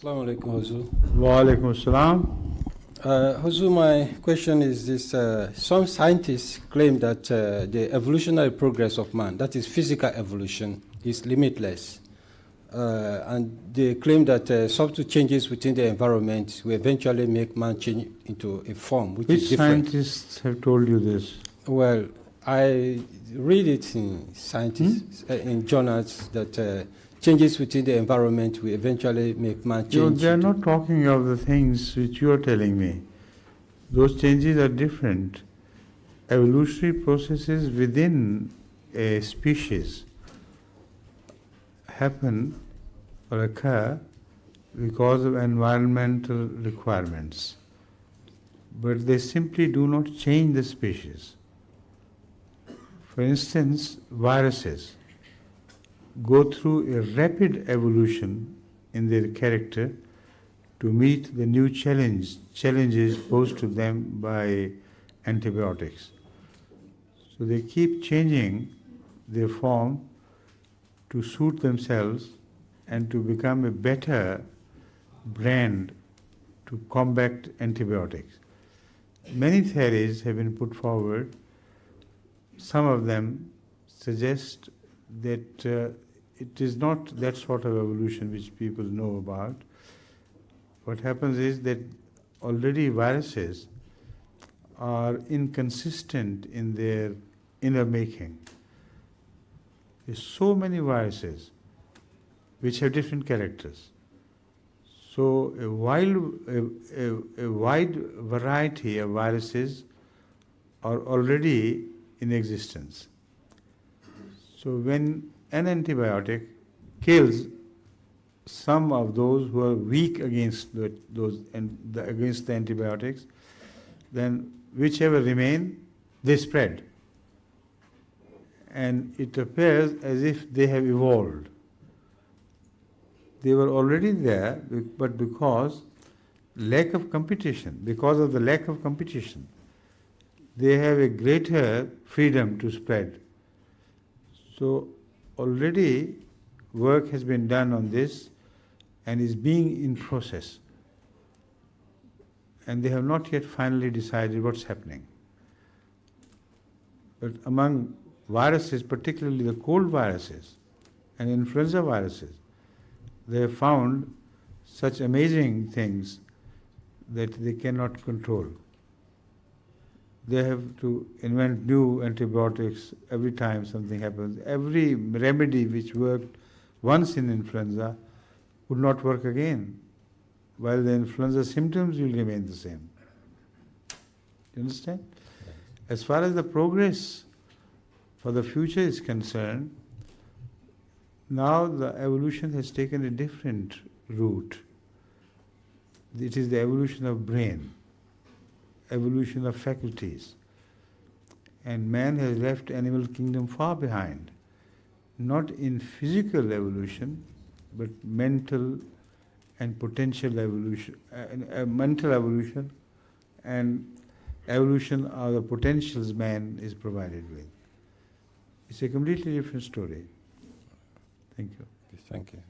Assalamu alaikum, Huzur. Wa alaikum assalam. Huzur, my question is this. Some scientists claim that the evolutionary progress of man, that is physical evolution, is limitless. And they claim that subtle changes within the environment will eventually make man change into a form which is different. Which scientists have told you this? Well, I read it in scientists, in journals, that changes within the environment will eventually make man change. They are not talking of the things which you are telling me. Those changes are different. Evolutionary processes within a species happen or occur because of environmental requirements. But they simply do not change the species. For instance, viruses go through a rapid evolution in their character to meet the new challenges posed to them by antibiotics. So they keep changing their form to suit themselves and to become a better brand to combat antibiotics. Many theories have been put forward. Some of them suggest that it is not that sort of evolution which people know about. What happens is that already viruses are inconsistent in their inner making. There's so many viruses which have different characters. So a wide variety of viruses are already in existence. So when an antibiotic kills some of those who are weak against against the antibiotics, then whichever remain, they spread. And it appears as if they have evolved. They were already there, but because of the lack of competition, they have a greater freedom to spread. So already work has been done on this and is being in process. And they have not yet finally decided what's happening. But among viruses, particularly the cold viruses and influenza viruses, they have found such amazing things that they cannot control. They have to invent new antibiotics every time something happens. Every remedy which worked once in influenza would not work again, while the influenza symptoms will remain the same. You understand? As far as the progress for the future is concerned, now the evolution has taken a different route. It is the evolution of brain, evolution of faculties. And man has left animal kingdom far behind, not in physical evolution, but mental and potential evolution, mental evolution and evolution of the potentials man is provided with. It's a completely different story. Thank you. Thank you.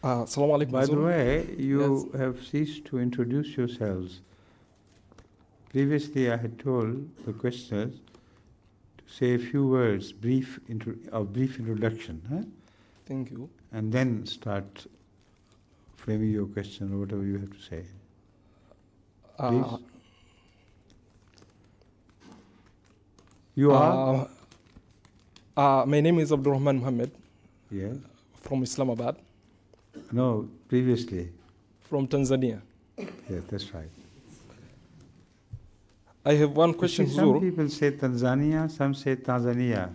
Assalamu alaikum. By the way, you have ceased to introduce yourselves. Previously, I had told the questioners to say a few words, brief introduction. Huh? Thank you. And then start framing your question or whatever you have to say. Please. You are? My name is Abdurrahman Muhammad. Yes. From Islamabad. No, previously. From Tanzania. Yes, that's right. I have one question, Some Huzur. people say Tanzania, some say Tanzania.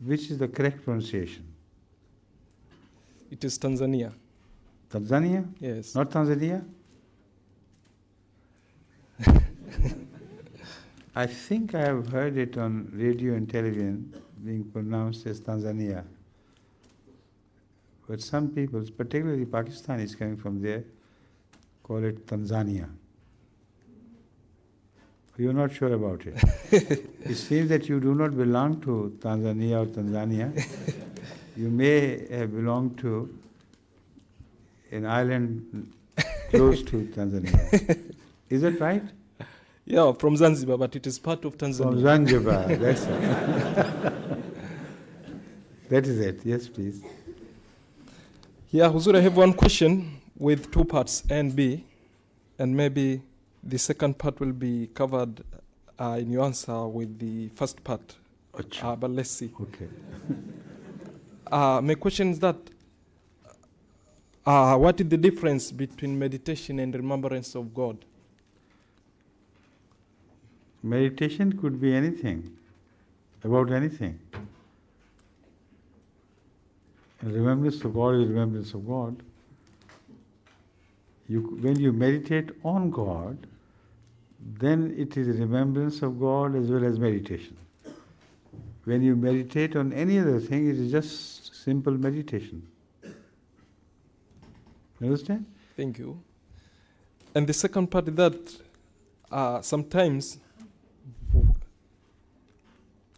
Which is the correct pronunciation? It is Tanzania. Tanzania? Yes. Not Tanzania? I think I have heard it on radio and television being pronounced as Tanzania. But some people, particularly Pakistanis coming from there, call it Tanzania. You're not sure about it. It seems that you do not belong to Tanzania or Tanzania. You may have belonged to an island close to Tanzania. Is that right? Yeah, from Zanzibar, but it is part of Tanzania. From Zanzibar, that's it. That is it. Yes, please. Yeah, Huzur, I have one question with two parts, A and B, and maybe the second part will be covered in your answer with the first part. But let's see. Okay. My question is that what is the difference between meditation and remembrance of God? Meditation could be anything, about anything. And remembrance of God is remembrance of God. When you meditate on God, then it is remembrance of God as well as meditation. When you meditate on any other thing, it is just simple meditation. You understand? Thank you. And the second part is that sometimes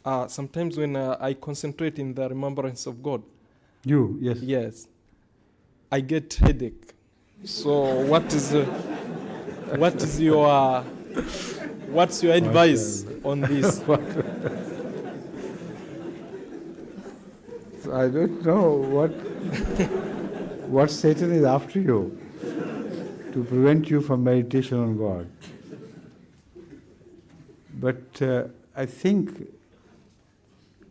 when I concentrate in the remembrance of God, Yes. yes, I get headache. So what's your advice on this? I don't know what Satan is after you to prevent you from meditation on God. But I think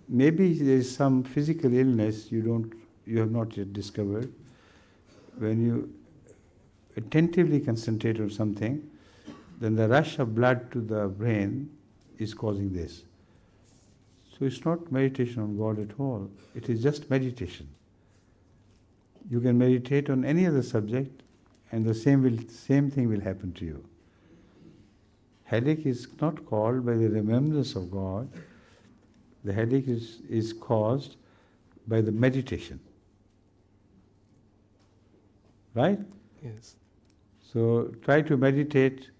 maybe there is some physical illness you have not yet discovered. When you attentively concentrate on something, then the rush of blood to the brain is causing this. So it's not meditation on God at all. It is just meditation. You can meditate on any other subject and the same thing will happen to you. Headache is not caused by the remembrance of God. The headache is caused by the meditation. Right? Yes. So try to meditate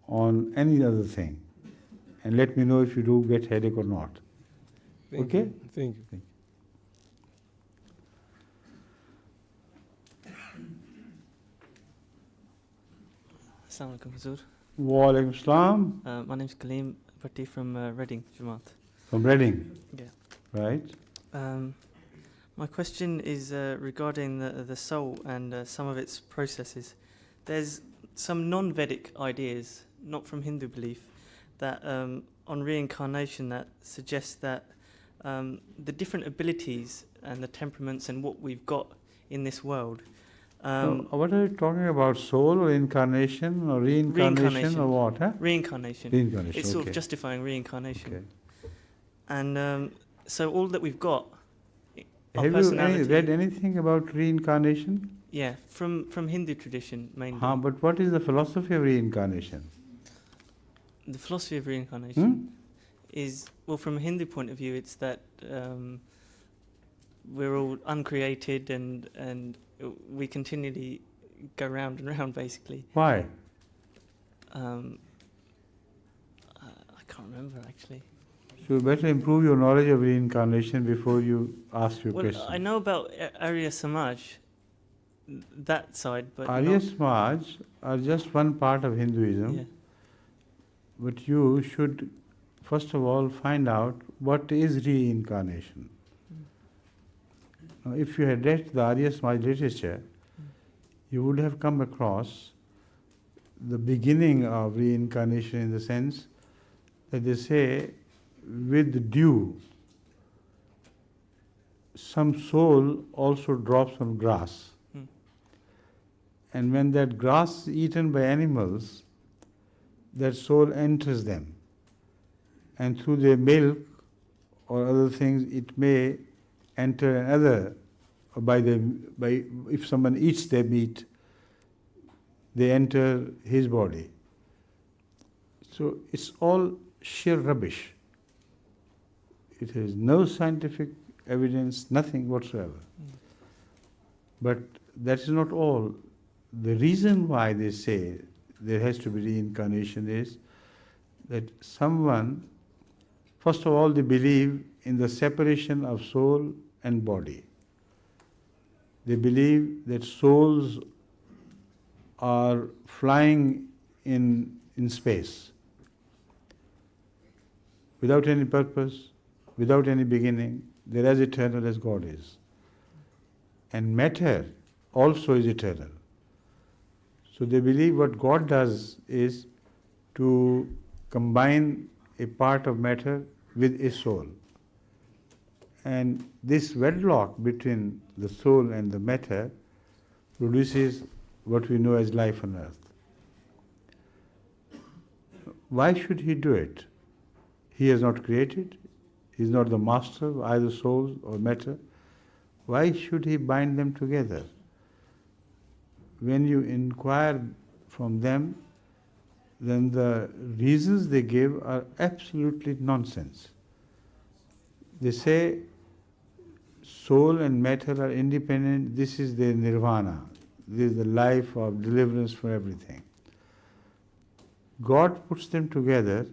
on any other thing and let me know if you do get headache or not. Thank Okay? you. Thank you. Assalamu alaikum, Hazur. Wa alaikum salam. My name is Kaleem Bhatti from Reading, Jamaat. From Reading. Yeah. Right? My question is regarding the soul and some of its processes. There's some non-Vedic ideas, not from Hindu belief, that on reincarnation that suggest that the different abilities and the temperaments and what we've got in this world. What are you talking about? Soul or incarnation or reincarnation or what? Huh? Reincarnation. Reincarnation. It's sort of justifying reincarnation. And so all that we've got. Have you read anything about reincarnation? Yeah, from Hindu tradition mainly. But what is the philosophy of reincarnation? The philosophy of reincarnation is, well, from a Hindu point of view, it's that we're all uncreated and we continually go round and round, basically. Why? I can't remember, actually. So you better improve your knowledge of reincarnation before you ask your question. Well, I know about Arya Samaj, that side, but Arya Samaj are just one part of Hinduism. Yeah. But you should, first of all, find out what is reincarnation. Now, if you had read the Arya Samaj literature, you would have come across the beginning of reincarnation in the sense that they say, with dew, some soul also drops on grass. And when that grass is eaten by animals, that soul enters them. And through their milk or other things, it may enter another, if someone eats their meat, they enter his body. So it's all sheer rubbish. It has no scientific evidence, nothing whatsoever. But that is not all. The reason why they say there has to be reincarnation is that someone, first of all, they believe in the separation of soul and body. They believe that souls are flying in space without any purpose, without any beginning. They're as eternal as God is. And matter also is eternal. So they believe what God does is to combine a part of matter with a soul. And this wedlock between the soul and the matter produces what we know as life on earth. Why should he do it? He has not created. He is not the master of either soul or matter. Why should he bind them together? When you inquire from them, then the reasons they give are absolutely nonsense. They say soul and matter are independent, this is their nirvana, this is the life of deliverance from everything. God puts them together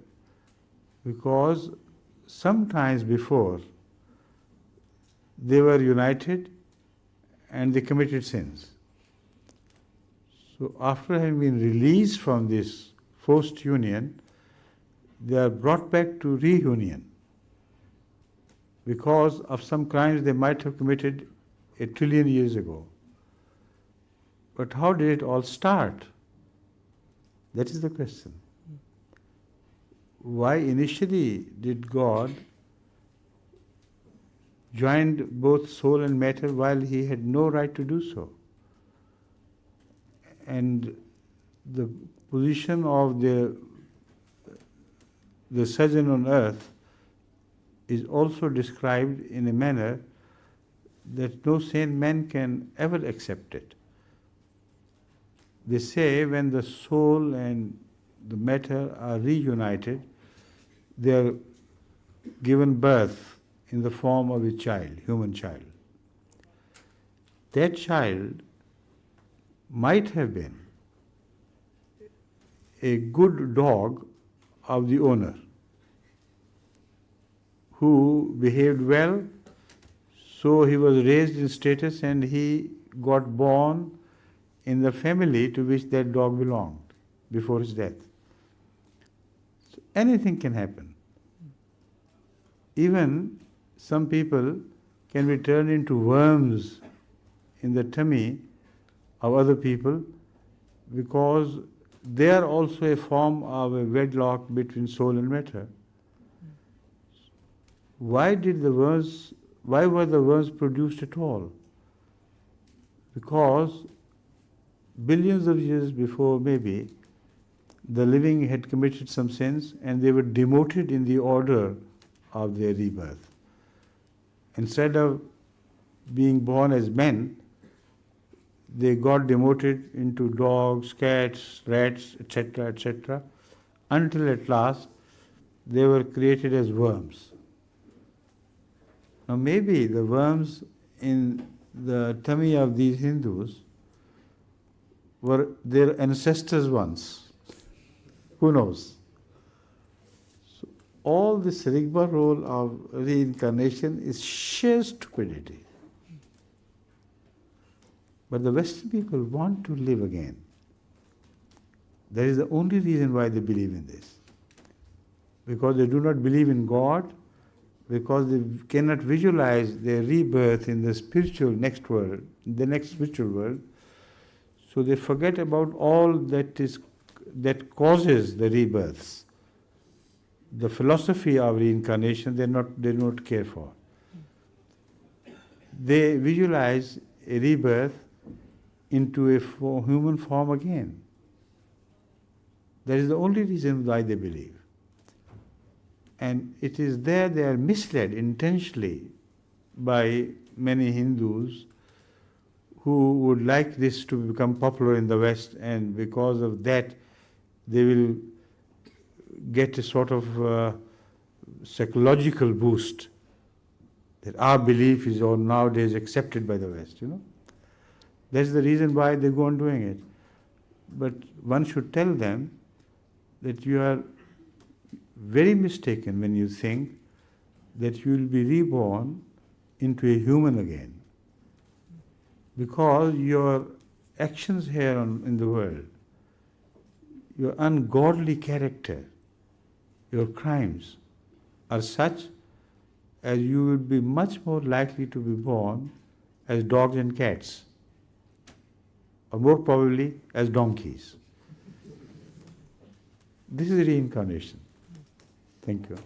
because sometimes before they were united and they committed sins. So after having been released from this forced union, they are brought back to reunion because of some crimes they might have committed 1 trillion years ago. But how did it all start? That is the question. Why initially did God join both soul and matter while he had no right to do so? And the position of the surgeon on earth is also described in a manner that no sane man can ever accept it. They say when the soul and the matter are reunited, they are given birth in the form of a child, human child. That child might have been a good dog of the owner who behaved well, so he was raised in status and he got born in the family to which that dog belonged before his death. So anything can happen. Even some people can be turned into worms in the tummy of other people because they are also a form of a wedlock between soul and matter. Why were the worms produced at all? Because billions of years before maybe, the living had committed some sins and they were demoted in the order of their rebirth. Instead of being born as men, they got demoted into dogs, cats, rats, etc., until at last they were created as worms. Now maybe the worms in the tummy of these Hindus were their ancestors once. Who knows? So all this rigmarole of reincarnation is sheer stupidity. But the Western people want to live again. That is the only reason why they believe in this. Because they do not believe in God, because they cannot visualize their rebirth in the spiritual next world, the next spiritual world. So they forget about all that causes the rebirths. The philosophy of reincarnation they do not care for. They visualize a rebirth into a human form again. That is the only reason why they believe. And it is there they are misled intentionally by many Hindus who would like this to become popular in the West, and because of that they will get a sort of psychological boost that our belief is all nowadays accepted by the West, That's the reason why they go on doing it. But one should tell them that you are very mistaken when you think that you will be reborn into a human again. Because your actions here in the world, your ungodly character, your crimes are such as you would be much more likely to be born as dogs and cats, or more probably as donkeys. This is reincarnation. Thank you.